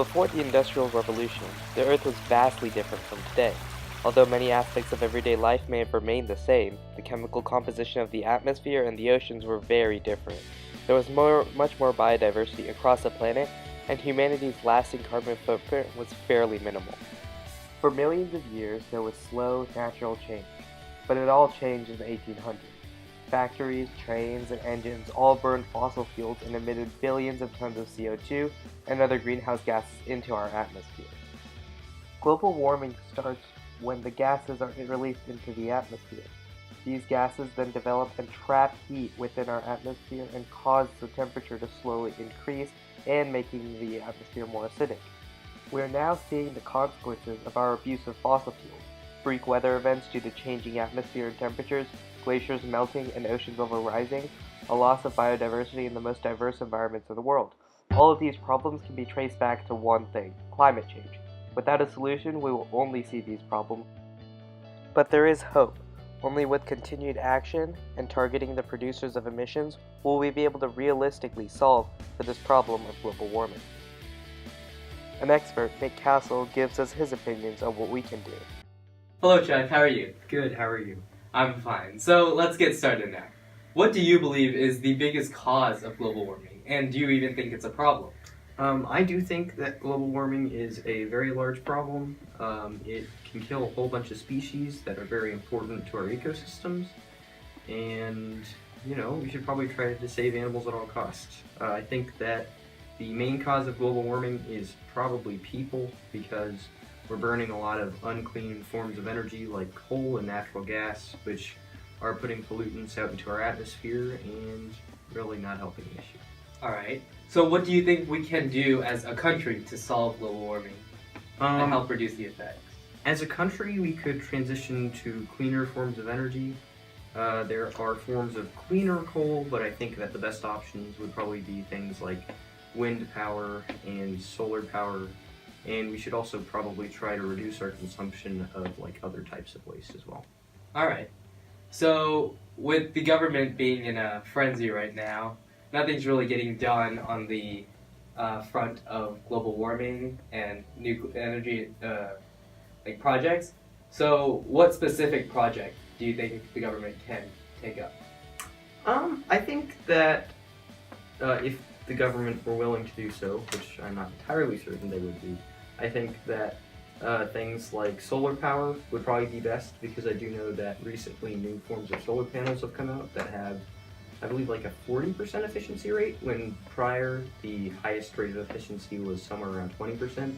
Before the Industrial Revolution, the Earth was vastly different from today. Although many aspects of everyday life may have remained the same, the chemical composition of the atmosphere and the oceans were very different. There was much more biodiversity across the planet, and humanity's lasting carbon footprint was fairly minimal. For millions of years, there was slow, natural change, but it all changed in the 1800s. Factories, trains, and engines all burned fossil fuels and emitted billions of tons of CO2 and other greenhouse gases into our atmosphere. Global warming starts when the gases are released into the atmosphere. These gases then develop and trap heat within our atmosphere and cause the temperature to slowly increase and making the atmosphere more acidic. We are now seeing the consequences of our abuse of fossil fuels: freak weather events due to changing atmospheric temperatures, glaciers melting, and ocean level rising, a loss of biodiversity in the most diverse environments in the world. All of these problems can be traced back to one thing: climate change. Without a solution, we will only see these problems. But there is hope. Only with continued action and targeting the producers of emissions will we be able to realistically solve for this problem of global warming. An expert, Nick Castle, gives us his opinions on what we can do. Hello, Chuck. How are you? Good, how are you? I'm fine. So let's get started now. What do you believe is the biggest cause of global warming, and do you even think it's a problem? I do think that global warming is a very large problem. It can kill a whole bunch of species that are very important to our ecosystems, and we should probably try to save animals at all costs. I think that the main cause of global warming is probably people, because we're burning a lot of unclean forms of energy like coal and natural gas, which are putting pollutants out into our atmosphere and really not helping the issue. Alright. So what do you think we can do as a country to solve global warming and help reduce the effects? As a country, we could transition to cleaner forms of energy. There are forms of cleaner coal, but I think that the best options would probably be things like wind power and solar power. And we should also probably try to reduce our consumption of other types of waste as well. Alright. So with the government being in a frenzy right now, nothing's really getting done on the front of global warming and nuclear energy projects. So what specific project do you think the government can take up? I think that if the government were willing to do so, which I'm not entirely certain they would be, I think that things like solar power would probably be best, because I do know that recently new forms of solar panels have come out that have, I believe, a 40% efficiency rate, when prior the highest rate of efficiency was somewhere around 20%.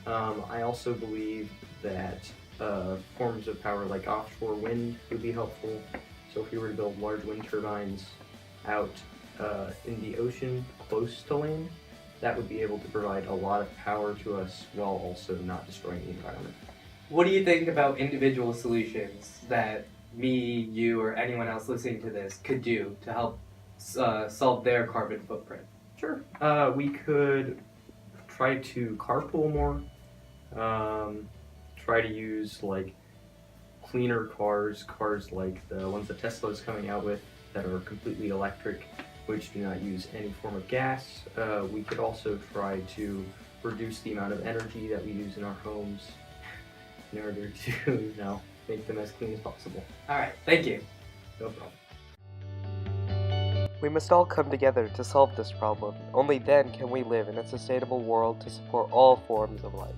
I also believe that forms of power like offshore wind would be helpful. So if we were to build large wind turbines out in the ocean close to land, that would be able to provide a lot of power to us while also not destroying the environment. What do you think about individual solutions that me, you, or anyone else listening to this could do to help solve their carbon footprint? Sure. We could try to carpool more, try to use cleaner cars like the ones that Tesla is coming out with that are completely electric, which do not use any form of gas. We could also try to reduce the amount of energy that we use in our homes in order to, make them as clean as possible. Alright, thank you. No problem. We must all come together to solve this problem. Only then can we live in a sustainable world to support all forms of life.